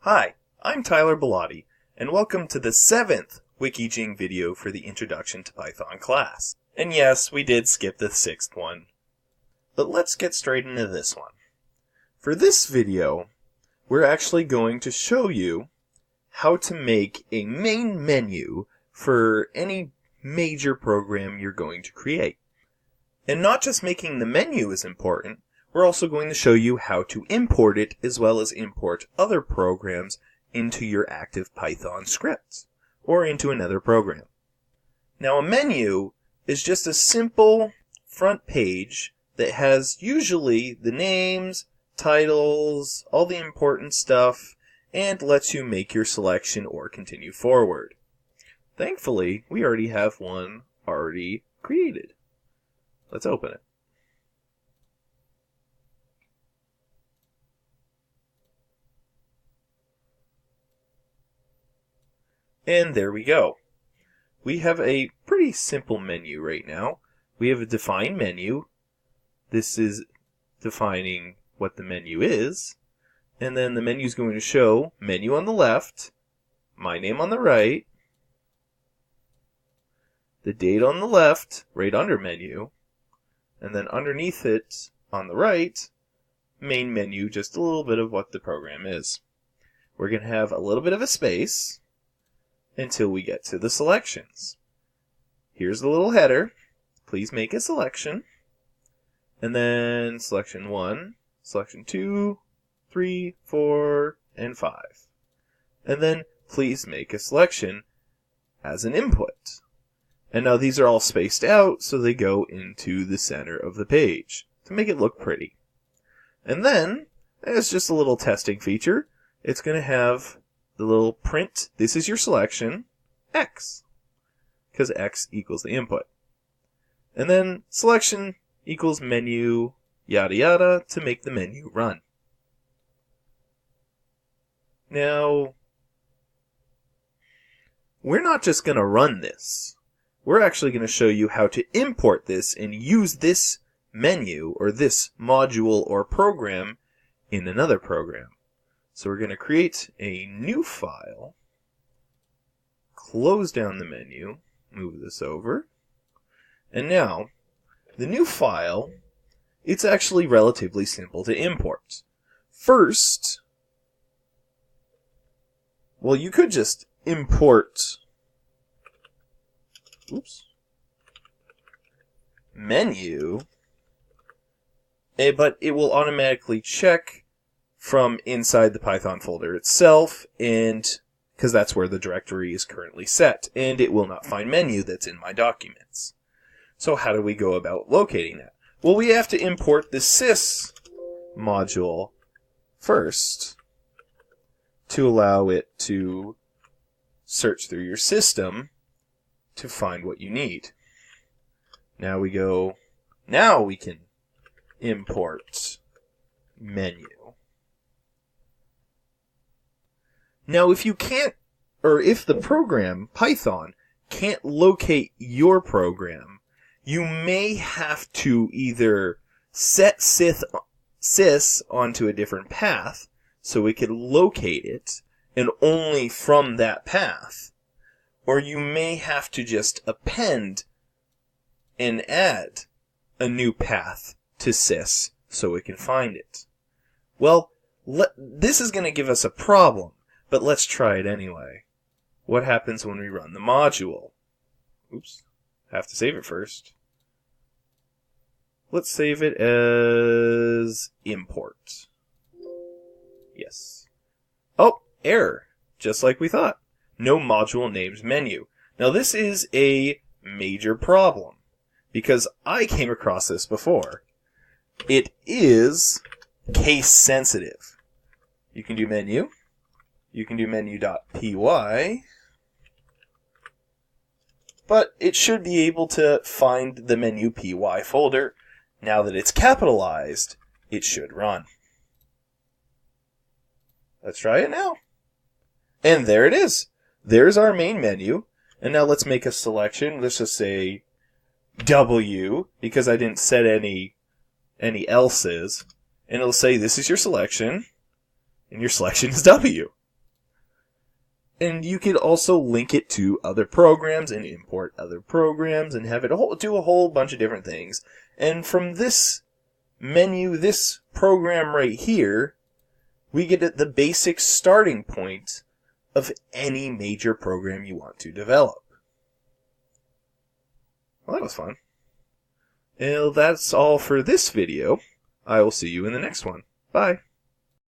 Hi, I'm Tyler Bellotti, and welcome to the 7th Wiki Jing video for the Introduction to Python class. And yes, we did skip the 6th one. But let's get straight into this one. For this video, we're actually going to show you how to make a main menu for any major program you're going to create. And not just making the menu is important, we're also going to show you how to import it as well as import other programs into your active Python scripts or into another program. Now, a menu is just a simple front page that has usually the names, titles, all the important stuff, and lets you make your selection or continue forward. Thankfully, we already have one already created. Let's open it. And there we go. We have a pretty simple menu right now. We have a define menu. This is defining what the menu is. And then the menu is going to show menu on the left, my name on the right, the date on the left, right under menu, and then underneath it on the right, main menu, just a little bit of what the program is. We're going to have a little bit of a space until we get to the selections. Here's the little header. Please make a selection. And then selection 1, selection 2, 3, 4, and 5. And then please make a selection as an input. And now these are all spaced out so they go into the center of the page to make it look pretty. And then, as just a little testing feature, it's going to have the little print, this is your selection, X, because X equals the input. And then selection equals menu, yada yada, to make the menu run. Now, we're not just going to run this. We're actually going to show you how to import this and use this menu or this module or program in another program. So we're going to create a new file, close down the menu, move this over, and now the new file, it's actually relatively simple to import. First, well, you could just import menu, but it will automatically check from inside the Python folder itself, and because that's where the directory is currently set, and it will not find menu that's in my documents. So how do we go about locating that? Well, we have to import the sys module first to allow it to search through your system to find what you need. Now we can import menu. Now, if you can't, or if the program, Python, can't locate your program, you may have to either set sys onto a different path so it can locate it, and only from that path, or you may have to just append and add a new path to sys so it can find it. Well, this is going to give us a problem. But let's try it anyway. What happens when we run the module? Oops. Have to save it first. Let's save it as import. Yes. Oh, error. Just like we thought. No module names menu. Now this is a major problem because I came across this before. It is case sensitive. You can do menu. You can do menu.py, but it should be able to find the menu.py folder. Now that it's capitalized, it should run. Let's try it now. And there it is. There's our main menu. And now let's make a selection. Let's just say W, because I didn't set any else's. And it'll say, this is your selection. And your selection is W. And you could also link it to other programs and import other programs and have it do a whole bunch of different things. And from this menu, this program right here, we get at the basic starting point of any major program you want to develop. Well, that was fun. Well, that's all for this video. I will see you in the next one. Bye.